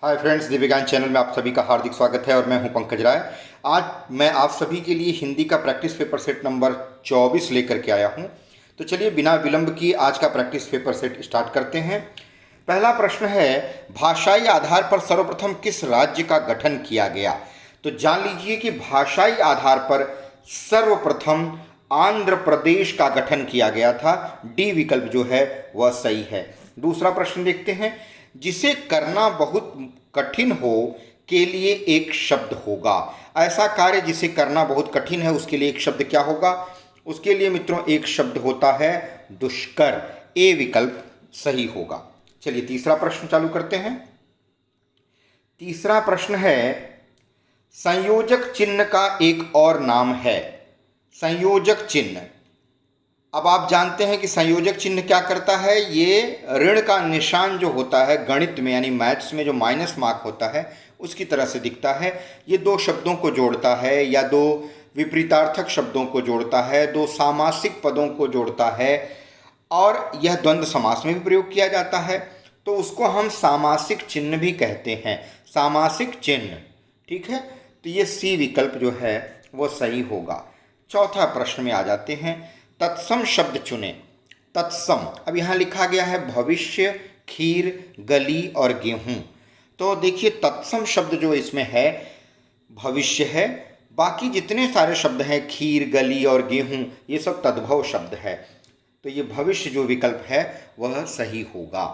Hi friends, दिव्यज्ञान channel में आप सभी का हार्दिक स्वागत है और मैं हूं पंकज राय। आज मैं आप सभी के लिए हिंदी का प्रैक्टिस पेपर सेट नंबर 24 लेकर के आया हूं। तो चलिए बिना विलंब की आज का प्रैक्टिस पेपर सेट स्टार्ट करते हैं। पहला प्रश्न है, भाषाई आधार पर सर्वप्रथम किस राज्य का गठन किया गया? तो जान लीजिए कि भाषाई आधार पर सर्वप्रथम आंध्र प्रदेश का गठन किया गया था। डी विकल्प जो है वह सही है। दूसरा प्रश्न देखते हैं, जिसे करना बहुत कठिन हो के लिए एक शब्द होगा। ऐसा कार्य जिसे करना बहुत कठिन है उसके लिए एक शब्द क्या होगा? उसके लिए मित्रों एक शब्द होता है दुष्कर। ए विकल्प सही होगा। चलिए तीसरा प्रश्न चालू करते हैं। तीसरा प्रश्न है, संयोजक चिन्ह का एक और नाम है। संयोजक चिन्ह, अब आप जानते हैं कि संयोजक चिन्ह क्या करता है। ये ऋण का निशान जो होता है गणित में यानी मैथ्स में जो माइनस मार्क होता है उसकी तरह से दिखता है। ये दो शब्दों को जोड़ता है या दो विपरीतार्थक शब्दों को जोड़ता है, दो सामासिक पदों को जोड़ता है और यह द्वंद्व समास में भी प्रयोग किया जाता है। तो उसको हम सामासिक चिन्ह भी कहते हैं। सामासिक चिन्ह, ठीक है। तो ये सी विकल्प जो है वो सही होगा। चौथा प्रश्न में आ जाते हैं। तत्सम शब्द चुने। तत्सम, अब यहाँ लिखा गया है भविष्य, खीर, गली और गेहूं। तो देखिए तत्सम शब्द जो इसमें है भविष्य है, बाकी जितने सारे शब्द हैं खीर, गली और गेहूं ये सब तद्भव शब्द है। तो ये भविष्य जो विकल्प है वह सही होगा।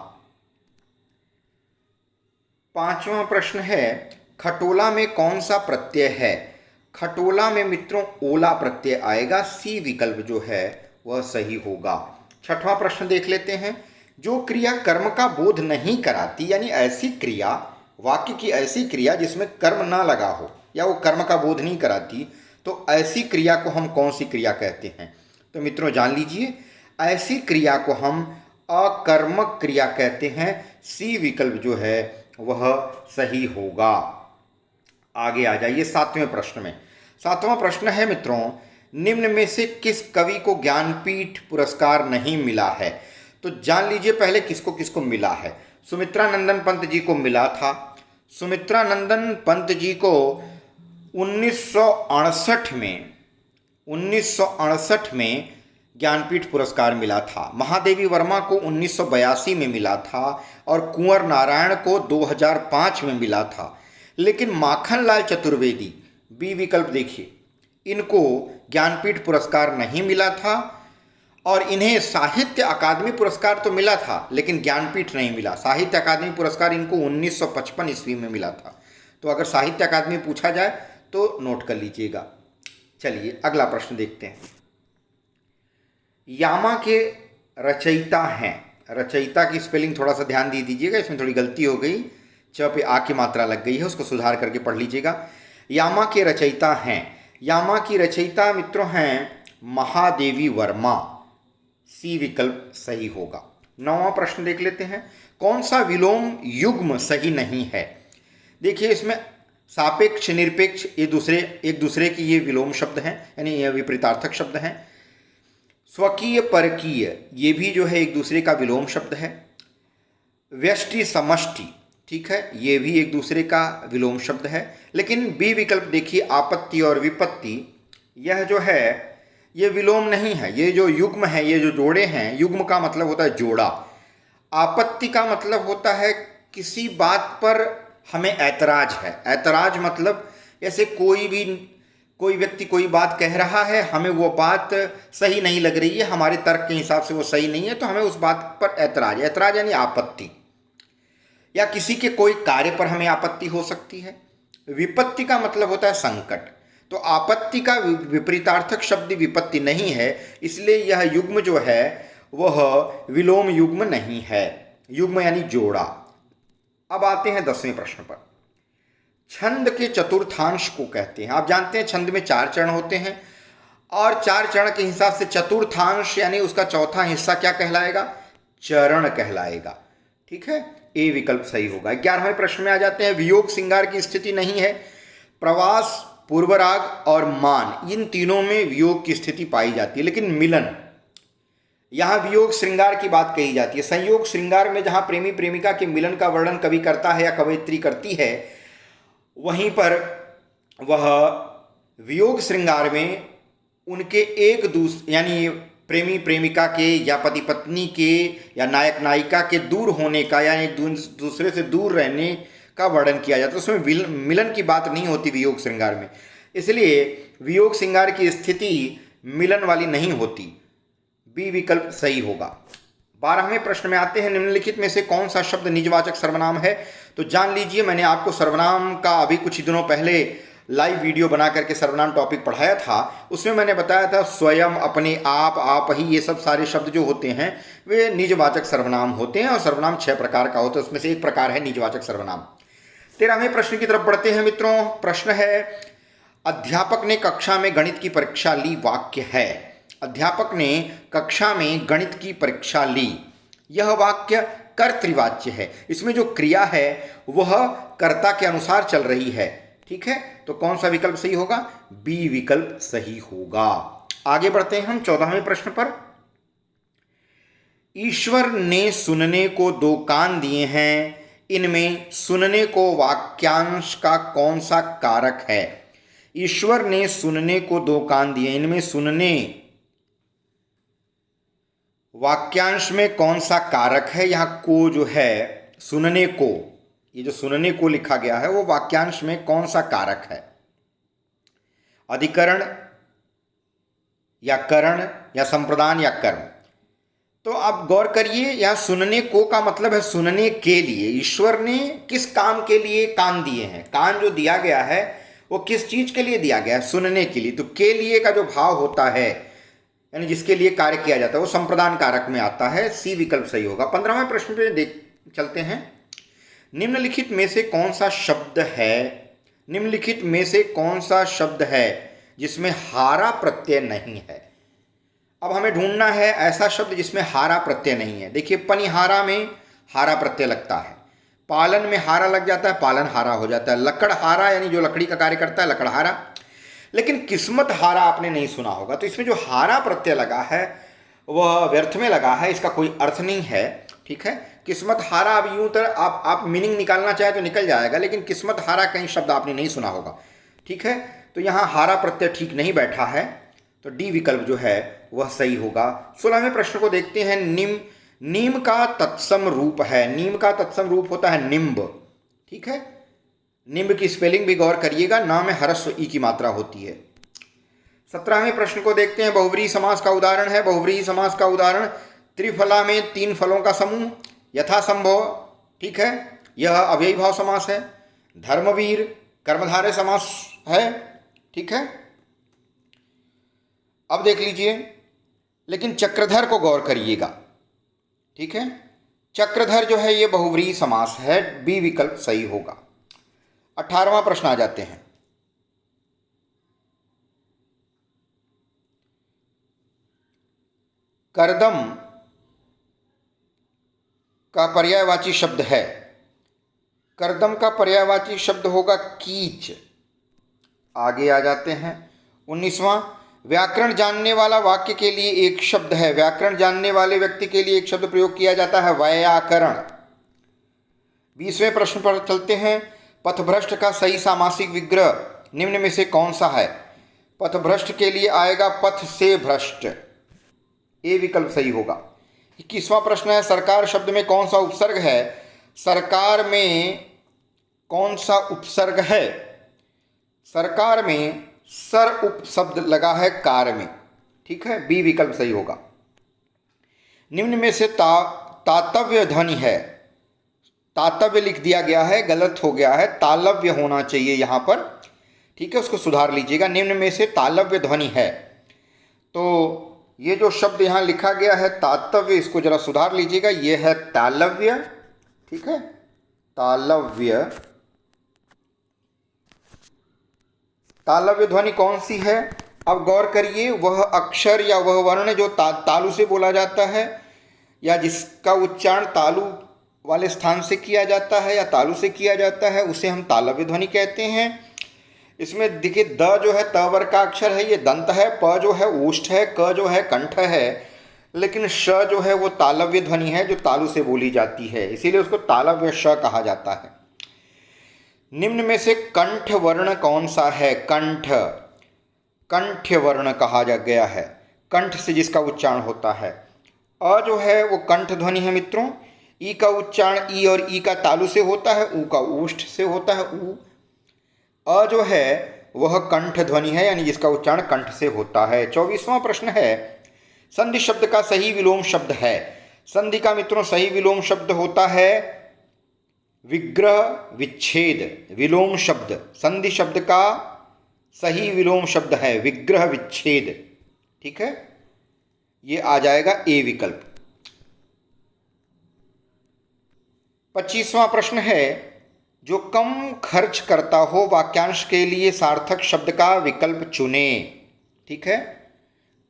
पांचवा प्रश्न है, खटोला में कौन सा प्रत्यय है? खटोला में मित्रों ओला प्रत्यय आएगा। सी विकल्प जो है वह सही होगा। छठवां प्रश्न देख लेते हैं। जो क्रिया कर्म का बोध नहीं कराती, यानी ऐसी क्रिया, वाक्य की ऐसी क्रिया जिसमें कर्म ना लगा हो या वो कर्म का बोध नहीं कराती, तो ऐसी क्रिया को हम कौन सी क्रिया कहते हैं? तो मित्रों जान लीजिए, ऐसी क्रिया को हम अकर्मक क्रिया कहते हैं। सी विकल्प जो है वह सही होगा। आगे आ जाइए सातवें प्रश्न में। सातवां प्रश्न है मित्रों, निम्न में से किस कवि को ज्ञानपीठ पुरस्कार नहीं मिला है? तो जान लीजिए पहले किसको किसको मिला है। सुमित्रा नंदन पंत जी को मिला था। सुमित्रा नंदन पंत जी को 1968 में ज्ञानपीठ पुरस्कार मिला था। महादेवी वर्मा को 1982 में मिला था और कुंवर नारायण को 2005 में मिला था। लेकिन माखनलाल चतुर्वेदी, बी विकल्प देखिए, इनको ज्ञानपीठ पुरस्कार नहीं मिला था और इन्हें साहित्य अकादमी पुरस्कार तो मिला था लेकिन ज्ञानपीठ नहीं मिला। साहित्य अकादमी पुरस्कार इनको 1955 ईस्वी में मिला था। तो अगर साहित्य अकादमी पूछा जाए तो नोट कर लीजिएगा। चलिए अगला प्रश्न देखते हैं। यामा के रचयिता हैं। रचयिता की स्पेलिंग थोड़ा सा ध्यान दे दीजिएगा, इसमें थोड़ी गलती हो गई, च पे आ की मात्रा लग गई है, उसको सुधार करके पढ़ लीजिएगा। यामा के रचयिता हैं। यामा की रचयिता मित्रों हैं महादेवी वर्मा। सी विकल्प सही होगा। नौवां प्रश्न देख लेते हैं। कौन सा विलोम युग्म सही नहीं है? देखिए इसमें सापेक्ष, निरपेक्ष एक दूसरे की ये विलोम शब्द हैं, यानी ये विपरीतार्थक शब्द हैं। स्वकीय, परकीय ये भी जो है एक दूसरे का विलोम शब्द है। व्यष्टि, समष्टि, ठीक है, ये भी एक दूसरे का विलोम शब्द है। लेकिन बी विकल्प देखिए, आपत्ति और विपत्ति, यह जो है ये विलोम नहीं है। ये जो युग्म है, ये जो जोड़े हैं, युग्म का मतलब होता है जोड़ा। आपत्ति का मतलब होता है किसी बात पर हमें ऐतराज है। ऐतराज मतलब जैसे कोई व्यक्ति कोई बात कह रहा है, हमें वो बात सही नहीं लग रही है, हमारे तर्क के हिसाब से वो सही नहीं है, तो हमें उस बात पर ऐतराज। ऐतराज यानी आपत्ति। या किसी के कोई कार्य पर हमें आपत्ति हो सकती है। विपत्ति का मतलब होता है संकट। तो आपत्ति का विपरीतार्थक शब्द विपत्ति नहीं है, इसलिए यह युग्म जो है वह विलोम युग्म नहीं है। युग्म यानी जोड़ा। अब आते हैं 10वें प्रश्न पर। छंद के चतुर्थांश को कहते हैं। आप जानते हैं छंद में 4 चरण होते हैं और 4 चरण के हिसाब से चतुर्थांश यानी उसका चौथा हिस्सा क्या कहलाएगा? चरण कहलाएगा। ठीक है, ए विकल्प सही होगा। 11वें प्रश्न में आ जाते हैं। वियोग श्रृंगार की स्थिति नहीं है। प्रवास, पूर्वराग और मान, इन तीनों में वियोग की स्थिति पाई जाती है, लेकिन मिलन, यहाँ वियोग श्रृंगार की बात कही जाती है। संयोग श्रृंगार में जहाँ प्रेमी प्रेमिका के मिलन का वर्णन कवि करता है या कवयित्री करती है, वहीं पर वह वियोग श्रृंगार में उनके यानी प्रेमी प्रेमिका के या पति पत्नी के या नायक नायिका के दूर होने का यानी दूसरे से दूर रहने का वर्णन किया जाता है। उसमें मिलन की बात नहीं होती वियोग श्रृंगार में, इसलिए वियोग श्रृंगार की स्थिति मिलन वाली नहीं होती। बी विकल्प सही होगा। 12वें प्रश्न में आते हैं, निम्नलिखित में से कौन सा शब्द निजवाचक सर्वनाम है? तो जान लीजिए, मैंने आपको सर्वनाम का अभी कुछ ही दिनों पहले लाइव वीडियो बना करके सर्वनाम टॉपिक पढ़ाया था। उसमें मैंने बताया था स्वयं, अपने, आप ही, ये सब सारे शब्द जो होते हैं वे निजवाचक सर्वनाम होते हैं और सर्वनाम 6 प्रकार का होता है, उसमें से एक प्रकार है निजवाचक सर्वनाम। 13वें प्रश्न की तरफ बढ़ते हैं मित्रों। प्रश्न है, अध्यापक ने कक्षा में गणित की परीक्षा ली वाक्य है। अध्यापक ने कक्षा में गणित की परीक्षा ली, यह वाक्य कर्तृवाच्य है। इसमें जो क्रिया है वह कर्ता के अनुसार चल रही है, ठीक है। तो कौन सा विकल्प सही होगा? बी विकल्प सही होगा। आगे बढ़ते हैं हम 14वें प्रश्न पर। ईश्वर ने सुनने को 2 कान दिए हैं, इनमें सुनने को वाक्यांश का कौन सा कारक है? ईश्वर ने सुनने को 2 कान दिए, इनमें सुनने वाक्यांश में कौन सा कारक है? यहाँ को जो है सुनने को, ये जो सुनने को लिखा गया है वो वाक्यांश में कौन सा कारक है? अधिकरण या करण या संप्रदान या कर्म? तो आप गौर करिए, यहाँ सुनने को का मतलब है सुनने के लिए। ईश्वर ने किस काम के लिए कान दिए हैं? कान जो दिया गया है वो किस चीज के लिए दिया गया है? सुनने के लिए। तो के लिए का जो भाव होता है यानी जिसके लिए कार्य किया जाता है वो संप्रदान कारक में आता है। सी विकल्प सही होगा। 15वें प्रश्न पे चलते हैं। निम्नलिखित में से कौन सा शब्द है, निम्नलिखित में से कौन सा शब्द है जिसमें हारा प्रत्यय नहीं है? अब हमें ढूंढना है ऐसा शब्द जिसमें हारा प्रत्यय नहीं है। देखिए, पनिहारा में हारा प्रत्यय लगता है, पालन में हारा लग जाता है, पालन हारा हो जाता है, लकड़हारा यानी जो लकड़ी का कार्य करता है लकड़हारा। लेकिन किस्मत हारा आपने नहीं सुना होगा। तो इसमें जो हारा प्रत्यय लगा है वह व्यर्थ में लगा है, इसका कोई अर्थ नहीं है, ठीक है। किस्मत हारा, अब यूं तर आप मीनिंग निकालना चाहे तो निकल जाएगा, लेकिन किस्मत हारा कहीं शब्द आपने नहीं सुना होगा, ठीक है। तो यहाँ हारा प्रत्यय ठीक नहीं बैठा है, तो डी विकल्प जो है वह सही होगा। 16वें प्रश्न को देखते हैं। नीम का तत्सम रूप है, नीम का तत्सम रूप होता है निम्ब, ठीक है। निम्ब की स्पेलिंग भी गौर करिएगा, नाम में ह्रस्व ई की मात्रा होती है। 17वें प्रश्न को देखते हैं। बहुव्रीहि समास का उदाहरण है। बहुव्रीहि समास का उदाहरण, त्रिफला में 3 फलों का समूह, यथासंभव, ठीक है, यह अव्ययी भाव समास है। धर्मवीर कर्मधारय समास है, ठीक है। अब देख लीजिए, लेकिन चक्रधर को गौर करिएगा, ठीक है। चक्रधर जो है ये बहुव्रीहि समास है, बी विकल्प सही होगा। 18वां प्रश्न आ जाते हैं। करदम का पर्यायवाची शब्द है, करदम का पर्यायवाची शब्द होगा कीच। आगे आ जाते हैं। 19वां, व्याकरण जानने वाला वाक्य के लिए एक शब्द है, व्याकरण जानने वाले व्यक्ति के लिए एक शब्द प्रयोग किया जाता है, व्याकरण। 20वें प्रश्न पर चलते हैं। पथभ्रष्ट का सही सामासिक विग्रह निम्न में से कौन सा है? पथभ्रष्ट के लिए आएगा पथ से भ्रष्ट, ए विकल्प सही होगा। 21वां प्रश्न है। सरकार शब्द में कौन सा उपसर्ग है? सरकार में कौन सा उपसर्ग है? सरकार में सर उप शब्द लगा है कार में, ठीक है, बी विकल्प सही होगा। निम्न में से तातव्य ध्वनि है, तातव्य लिख दिया गया है, गलत हो गया है, तालव्य होना चाहिए यहाँ पर, ठीक है, उसको सुधार लीजिएगा। निम्न में से तालव्य ध्वनि है, तो ये जो शब्द यहाँ लिखा गया है तातव्य, इसको जरा सुधार लीजिएगा, ये है तालव्य, ठीक है, तालव्य। तालव्य ध्वनि कौन सी है? अब गौर करिए, वह अक्षर या वह वर्ण जो तालु से बोला जाता है या जिसका उच्चारण तालु वाले स्थान से किया जाता है या तालु से किया जाता है, उसे हम तालव्य ध्वनि कहते हैं। इसमें देखिए, द जो है त वर्ग का अक्षर है, ये दंत है, प जो है ओष्ठ है, क जो है कंठ है, लेकिन श जो है वो तालव्य ध्वनि है जो तालु से बोली जाती है, इसीलिए उसको तालव्य श कहा जाता है। निम्न में से कंठ वर्ण कौन सा है? कंठ, कंठ्य वर्ण कहा जा गया है, कंठ से जिसका उच्चारण होता है। अ जो है वो कंठ ध्वनि है मित्रों। ई का उच्चारण ई और ई का तालु से होता है, ऊ का ऊष्ठ से होता है ऊ। अ जो है वह कंठ ध्वनि है, यानी जिसका उच्चारण कंठ से होता है। 24वां प्रश्न है, संधि शब्द का सही विलोम शब्द है। संधि का मित्रों सही विलोम शब्द होता है विग्रह विच्छेद। विलोम शब्द, संधि शब्द का सही विलोम शब्द है विग्रह विच्छेद। ठीक है, ये आ जाएगा ए विकल्प। 25वां प्रश्न है, जो कम खर्च करता हो वाक्यांश के लिए सार्थक शब्द का विकल्प चुने। ठीक है,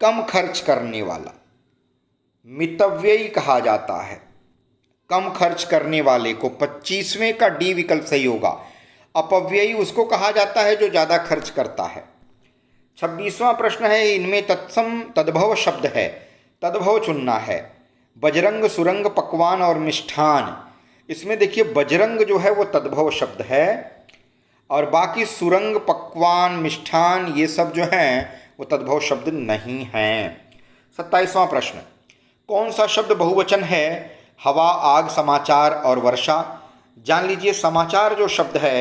कम खर्च करने वाला मितव्ययी कहा जाता है। कम खर्च करने वाले को 25वें का डी विकल्प सही होगा। अपव्ययी उसको कहा जाता है जो ज़्यादा खर्च करता है। 26वां प्रश्न है, इनमें तत्सम तद्भव शब्द है, तद्भव चुनना है। बजरंग, सुरंग, पकवान और मिष्ठान, इसमें देखिए बजरंग जो है वो तद्भव शब्द है और बाकी सुरंग, पकवान, मिष्ठान ये सब जो हैं वो तद्भव शब्द नहीं हैं। 27वां प्रश्न, कौन सा शब्द बहुवचन है? हवा, आग, समाचार और वर्षा। जान लीजिए समाचार जो शब्द है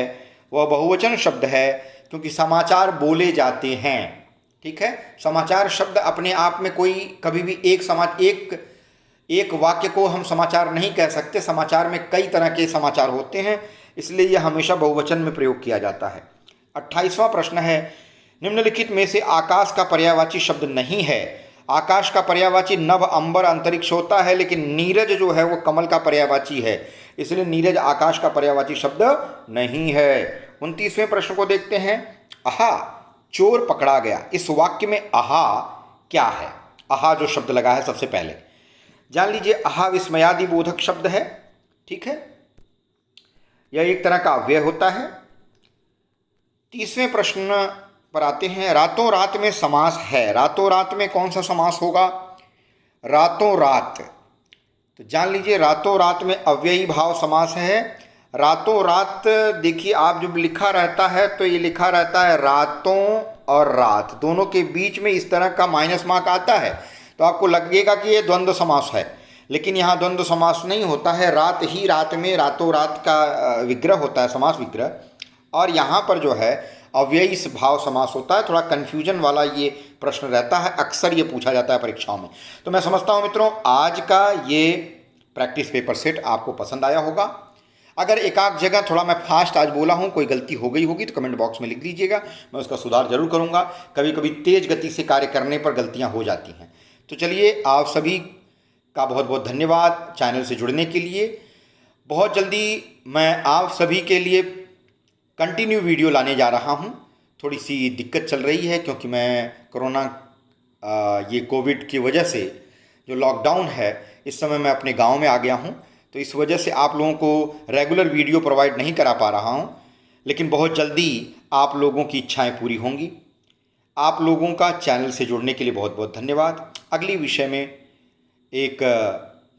वह बहुवचन शब्द है क्योंकि समाचार बोले जाते हैं। ठीक है, समाचार शब्द अपने आप में कोई कभी भी एक वाक्य को हम समाचार नहीं कह सकते। समाचार में कई तरह के समाचार होते हैं, इसलिए यह हमेशा बहुवचन में प्रयोग किया जाता है। 28वां प्रश्न है, निम्नलिखित में से आकाश का पर्यायवाची शब्द नहीं है। आकाश का पर्यायवाची नभ, अंबर, अंतरिक्ष होता है, लेकिन नीरज जो है वो कमल का पर्यायवाची है, इसलिए नीरज आकाश का पर्यायवाची शब्द नहीं है। 29वें प्रश्न को देखते हैं, आहा चोर पकड़ा गया, इस वाक्य में आहा क्या है? आहा जो शब्द लगा है सबसे पहले जान लीजिए, आहा विस्मयादि बोधक शब्द है। ठीक है, यह एक तरह का अव्यय होता है। 30वें प्रश्न पर आते हैं, रातों रात में समास है। रातों रात में कौन सा समास होगा? रातों रात, तो जान लीजिए रातों रात में अव्ययी भाव समास है। रातों रात देखिए आप जब लिखा रहता है तो ये लिखा रहता है रातों और रात दोनों के बीच में इस तरह का माइनस मार्क आता है, तो आपको लगेगा कि ये द्वंद्व समास है, लेकिन यहाँ द्वंद्व समास नहीं होता है। रात ही रात में रातों रात का विग्रह होता है, समास विग्रह, और यहाँ पर जो है अव्ययी भाव समास होता है। थोड़ा कन्फ्यूजन वाला ये प्रश्न रहता है, अक्सर ये पूछा जाता है परीक्षाओं में। तो मैं समझता हूँ मित्रों आज का ये प्रैक्टिस पेपर सेट आपको पसंद आया होगा। अगर एक आध जगह थोड़ा मैं फास्ट आज बोला हूँ, कोई गलती हो गई होगी तो कमेंट बॉक्स में लिख दीजिएगा, मैं उसका सुधार जरूर करूँगा। कभी कभी तेज़ गति से कार्य करने पर गलतियाँ हो जाती हैं। तो चलिए, आप सभी का बहुत बहुत धन्यवाद चैनल से जुड़ने के लिए। बहुत जल्दी मैं आप सभी के लिए कंटिन्यू वीडियो लाने जा रहा हूं। थोड़ी सी दिक्कत चल रही है क्योंकि मैं कोरोना ये कोविड की वजह से जो लॉकडाउन है इस समय मैं अपने गांव में आ गया हूं, तो इस वजह से आप लोगों को रेगुलर वीडियो प्रोवाइड नहीं करा पा रहा हूं, लेकिन बहुत जल्दी आप लोगों की इच्छाएं पूरी होंगी। आप लोगों का चैनल से जुड़ने के लिए बहुत बहुत धन्यवाद। अगली विषय में एक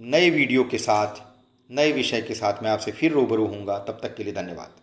नए वीडियो के साथ, नए विषय के साथ मैं आपसे फिर रूबरू होऊंगा। तब तक के लिए धन्यवाद।